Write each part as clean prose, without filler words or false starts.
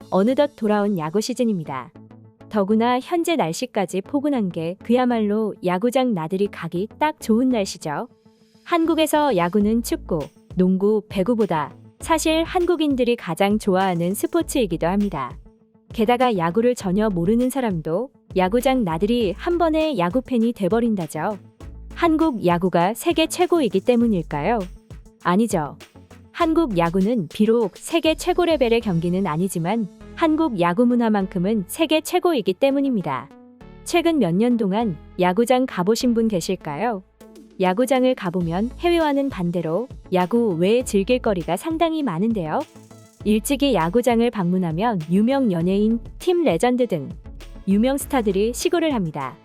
어느덧 돌아온 야구 시즌입니다. 더구나 현재 날씨까지 포근한 게 그야말로 야구장 나들이 가기 딱 좋은 날씨죠. 한국에서 야구는 축구, 농구, 배구보다 사실 한국인들이 가장 좋아하는 스포츠이기도 합니다. 게다가 야구를 전혀 모르는 사람도 야구장 나들이 한 번에 야구팬이 돼버린다죠. 한국 야구가 세계 최고이기 때문일까요? 아니죠. 한국 야구는 비록 세계 최고 레벨의 경기는 아니지만 한국 야구 문화만큼은 세계 최고이기 때문입니다. 최근 몇 년 동안 야구장 가보신 분 계실까요? 야구장을 가보면 해외와는 반대로 야구 외에 즐길 거리가 상당히 많은데요. 일찍이 야구장을 방문하면 유명 연예인, 팀 레전드 등 유명 스타들이 시구를 합니다.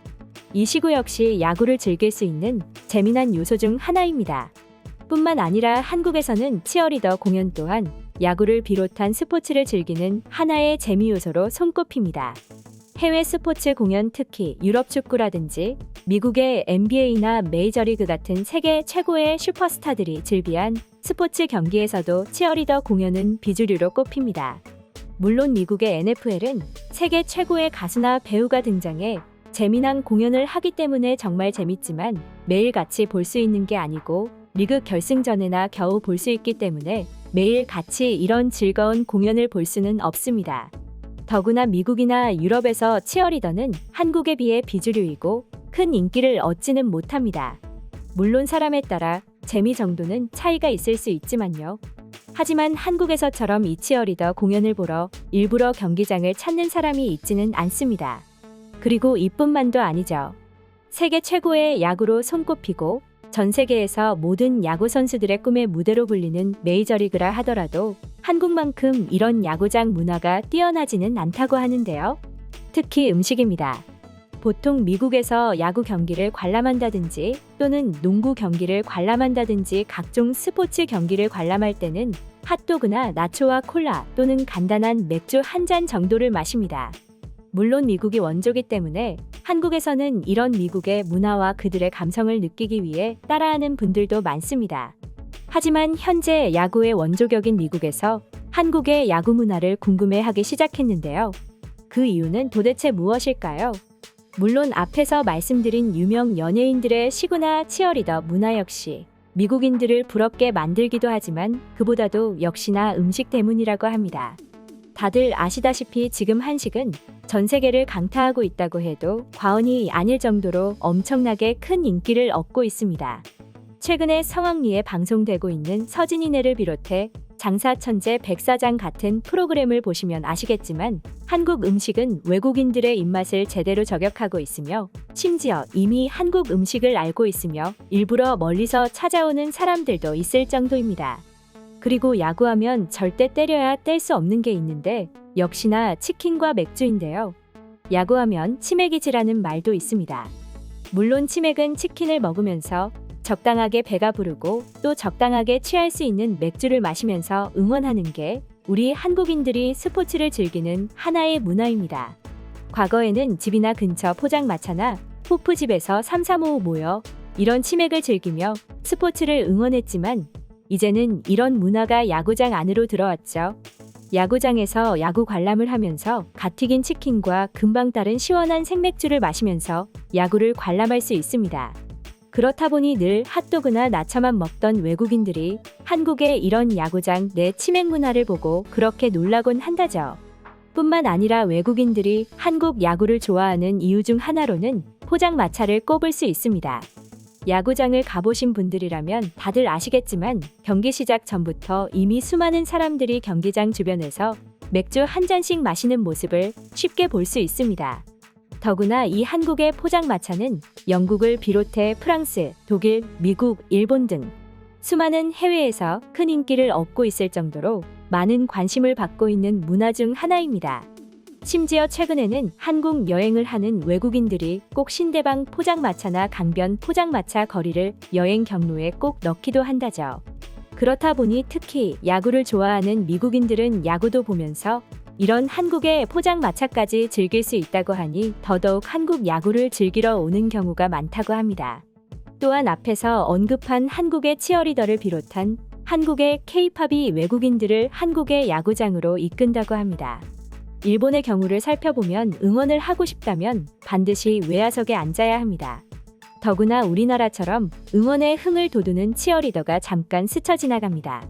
이 시구 역시 야구를 즐길 수 있는 재미난 요소 중 하나입니다. 뿐만 아니라 한국에서는 치어리더 공연 또한 야구를 비롯한 스포츠를 즐기는 하나의 재미 요소로 손꼽힙니다. 해외 스포츠 공연, 특히 유럽 축구라든지 미국의 NBA나 메이저리그 같은 세계 최고의 슈퍼스타들이 즐비한 스포츠 경기에서도 치어리더 공연은 비주류로 꼽힙니다. 물론 미국의 NFL은 세계 최고의 가수나 배우가 등장해 재미난 공연을 하기 때문에 정말 재밌지만 매일같이 볼 수 있는 게 아니고 리그 결승전에나 겨우 볼 수 있기 때문에 매일 같이 이런 즐거운 공연을 볼 수는 없습니다. 더구나 미국이나 유럽에서 치어리더는 한국에 비해 비주류이고 큰 인기를 얻지는 못합니다. 물론 사람에 따라 재미 정도는 차이가 있을 수 있지만요. 하지만 한국에서처럼 이 치어리더 공연을 보러 일부러 경기장을 찾는 사람이 있지는 않습니다. 그리고 이뿐만도 아니죠. 세계 최고의 야구로 손꼽히고 전 세계에서 모든 야구 선수들의 꿈의 무대로 불리는 메이저리그라 하더라도 한국만큼 이런 야구장 문화가 뛰어나지는 않다고 하는데요. 특히 음식입니다. 보통 미국에서 야구 경기를 관람한다든지 또는 농구 경기를 관람한다든지 각종 스포츠 경기를 관람할 때는 핫도그나 나초와 콜라 또는 간단한 맥주 한 잔 정도를 마십니다. 물론 미국이 원조기 때문에 한국에서는 이런 미국의 문화와 그들의 감성을 느끼기 위해 따라하는 분들도 많습니다. 하지만 현재 야구의 원조격인 미국에서 한국의 야구 문화를 궁금해하기 시작했는데요. 그 이유는 도대체 무엇일까요? 물론 앞에서 말씀드린 유명 연예인들의 시구나 치어리더 문화 역시 미국인들을 부럽게 만들기도 하지만 그보다도 역시나 음식 때문이라고 합니다. 다들 아시다시피 지금 한식은 전 세계를 강타하고 있다고 해도 과언이 아닐 정도로 엄청나게 큰 인기를 얻고 있습니다. 최근에 성황리에 방송되고 있는 서진이네를 비롯해 장사천재 백사장 같은 프로그램을 보시면 아시겠지만 한국 음식은 외국인들의 입맛을 제대로 저격하고 있으며 심지어 이미 한국 음식을 알고 있으며 일부러 멀리서 찾아오는 사람들도 있을 정도입니다. 그리고 야구하면 절대 때려야 뗄 수 없는 게 있는데 역시나 치킨과 맥주인데요. 야구하면 치맥이지라는 말도 있습니다. 물론 치맥은 치킨을 먹으면서 적당하게 배가 부르고 또 적당하게 취할 수 있는 맥주를 마시면서 응원하는 게 우리 한국인들이 스포츠를 즐기는 하나의 문화입니다. 과거에는 집이나 근처 포장마차나 호프집에서 삼삼오오 모여 이런 치맥을 즐기며 스포츠를 응원했지만 이제는 이런 문화가 야구장 안으로 들어왔죠. 야구장에서 야구 관람을 하면서 갓 튀긴 치킨과 금방 따른 시원한 생맥주를 마시면서 야구를 관람할 수 있습니다. 그렇다 보니 늘 핫도그나 나차만 먹던 외국인들이 한국의 이런 야구장 내 치맥 문화를 보고 그렇게 놀라곤 한다죠. 뿐만 아니라 외국인들이 한국 야구를 좋아하는 이유 중 하나로는 포장마차를 꼽을 수 있습니다. 야구장을 가보신 분들이라면 다들 아시겠지만 경기 시작 전부터 이미 수많은 사람들이 경기장 주변에서 맥주 한 잔씩 마시는 모습을 쉽게 볼 수 있습니다. 더구나 이 한국의 포장마차는 영국을 비롯해 프랑스, 독일, 미국, 일본 등 수많은 해외에서 큰 인기를 얻고 있을 정도로 많은 관심을 받고 있는 문화 중 하나입니다. 심지어 최근에는 한국 여행을 하는 외국인들이 꼭 신대방 포장마차나 강변 포장마차 거리를 여행 경로에 꼭 넣기도 한다죠. 그렇다 보니 특히 야구를 좋아하는 미국인들은 야구도 보면서 이런 한국의 포장마차까지 즐길 수 있다고 하니 더더욱 한국 야구를 즐기러 오는 경우가 많다고 합니다. 또한 앞에서 언급한 한국의 치어리더를 비롯한 한국의 K-팝이 외국인들을 한국의 야구장으로 이끈다고 합니다. 일본의 경우를 살펴보면 응원을 하고 싶다면 반드시 외야석에 앉아야 합니다. 더구나 우리나라처럼 응원에 흥을 돋우는 치어리더가 잠깐 스쳐 지나갑니다.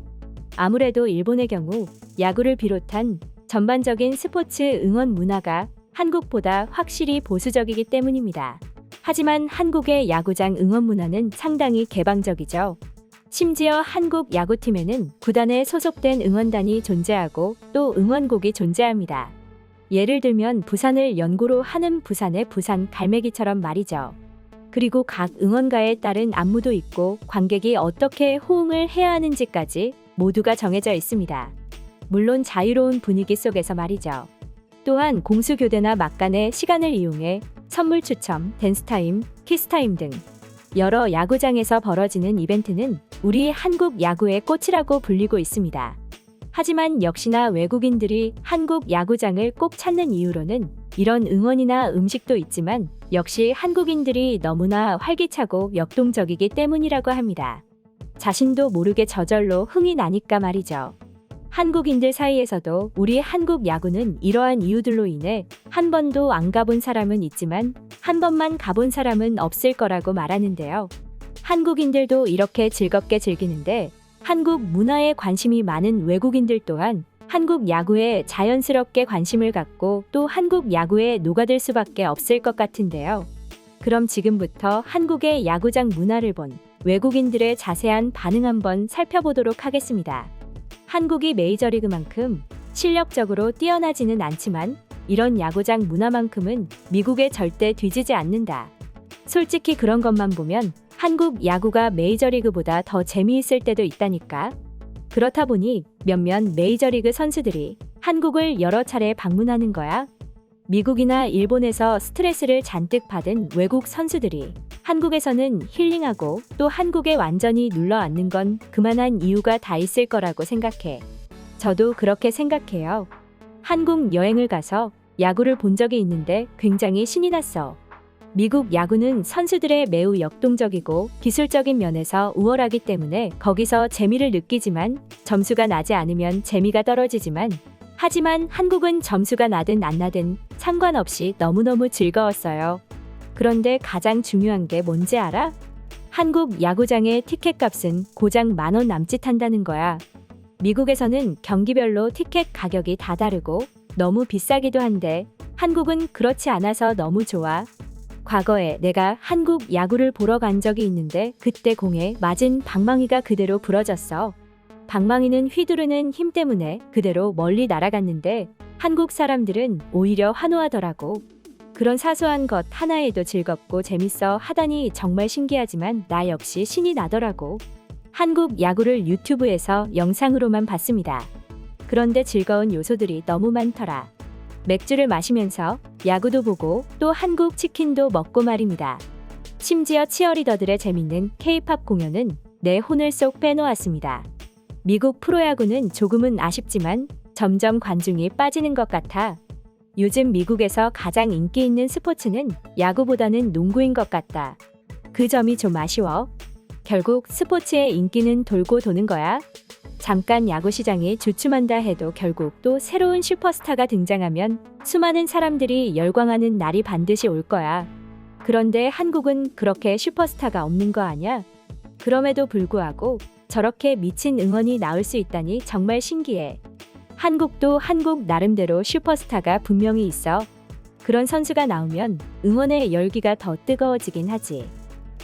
아무래도 일본의 경우 야구를 비롯한 전반적인 스포츠 응원 문화가 한국보다 확실히 보수적이기 때문입니다. 하지만 한국의 야구장 응원 문화는 상당히 개방적이죠. 심지어 한국 야구팀에는 구단에 소속된 응원단이 존재하고 또 응원곡이 존재합니다. 예를 들면 부산을 연고로 하는 부산의 부산 갈매기처럼 말이죠. 그리고 각 응원가에 따른 안무도 있고 관객이 어떻게 호응을 해야 하는지까지 모두가 정해져 있습니다. 물론 자유로운 분위기 속에서 말이죠. 또한 공수교대나 막간의 시간을 이용해 선물 추첨, 댄스타임, 키스타임 등 여러 야구장에서 벌어지는 이벤트는 우리 한국 야구의 꽃이라고 불리고 있습니다. 하지만 역시나 외국인들이 한국 야구장을 꼭 찾는 이유로는 이런 응원이나 음식도 있지만 역시 한국인들이 너무나 활기차고 역동적이기 때문이라고 합니다. 자신도 모르게 저절로 흥이 나니까 말이죠. 한국인들 사이에서도 우리 한국 야구는 이러한 이유들로 인해 한 번도 안 가본 사람은 있지만 한 번만 가본 사람은 없을 거라고 말하는데요. 한국인들도 이렇게 즐겁게 즐기는데 한국 문화에 관심이 많은 외국인들 또한 한국 야구에 자연스럽게 관심을 갖고 또 한국 야구에 녹아들 수밖에 없을 것 같은데요. 그럼 지금부터 한국의 야구장 문화를 본 외국인들의 자세한 반응 한번 살펴보도록 하겠습니다. 한국이 메이저리그만큼 실력적으로 뛰어나지는 않지만 이런 야구장 문화만큼은 미국에 절대 뒤지지 않는다. 솔직히 그런 것만 보면 한국 야구가 메이저리그보다 더 재미있을 때도 있다니까. 그렇다 보니 몇몇 메이저리그 선수들이 한국을 여러 차례 방문하는 거야. 미국이나 일본에서 스트레스를 잔뜩 받은 외국 선수들이 한국에서는 힐링하고 또 한국에 완전히 눌러앉는 건 그만한 이유가 다 있을 거라고 생각해. 저도 그렇게 생각해요. 한국 여행을 가서 야구를 본 적이 있는데 굉장히 신이 났어. 미국 야구는 선수들의 매우 역동적이고 기술적인 면에서 우월하기 때문에 거기서 재미를 느끼지만 점수가 나지 않으면 재미가 떨어지지만 하지만 한국은 점수가 나든 안 나든 상관없이 너무너무 즐거웠어요. 그런데 가장 중요한 게 뭔지 알아? 한국 야구장의 티켓 값은 고작 10,000원 남짓 한다는 거야. 미국에서는 경기별로 티켓 가격이 다 다르고 너무 비싸기도 한데 한국은 그렇지 않아서 너무 좋아. 과거에 내가 한국 야구를 보러 간 적이 있는데 그때 공에 맞은 방망이가 그대로 부러졌어. 방망이는 휘두르는 힘 때문에 그대로 멀리 날아갔는데 한국 사람들은 오히려 환호하더라고. 그런 사소한 것 하나에도 즐겁고 재밌어 하다니 정말 신기하지만 나 역시 신이 나더라고. 한국 야구를 유튜브에서 영상으로만 봤습니다. 그런데 즐거운 요소들이 너무 많더라. 맥주를 마시면서 야구도 보고 또 한국 치킨도 먹고 말입니다. 심지어 치어리더들의 재밌는 K-팝 공연은 내 혼을 쏙 빼놓았습니다. 미국 프로야구는 조금은 아쉽지만 점점 관중이 빠지는 것 같아. 요즘 미국에서 가장 인기 있는 스포츠는 야구보다는 농구인 것 같다. 그 점이 좀 아쉬워. 결국 스포츠의 인기는 돌고 도는 거야. 잠깐 야구 시장이 주춤한다 해도 결국 또 새로운 슈퍼스타가 등장하면 수많은 사람들이 열광하는 날이 반드시 올 거야. 그런데 한국은 그렇게 슈퍼스타가 없는 거 아냐? 그럼에도 불구하고 저렇게 미친 응원이 나올 수 있다니 정말 신기해. 한국도 한국 나름대로 슈퍼스타가 분명히 있어. 그런 선수가 나오면 응원의 열기가 더 뜨거워지긴 하지.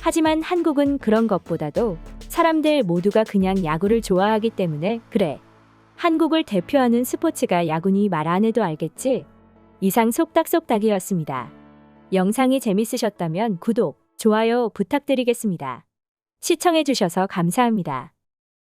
하지만 한국은 그런 것보다도 사람들 모두가 그냥 야구를 좋아하기 때문에 그래. 한국을 대표하는 스포츠가 야구니 말 안 해도 알겠지? 이상 속닥속닥이었습니다. 영상이 재밌으셨다면 구독, 좋아요 부탁드리겠습니다. 시청해주셔서 감사합니다.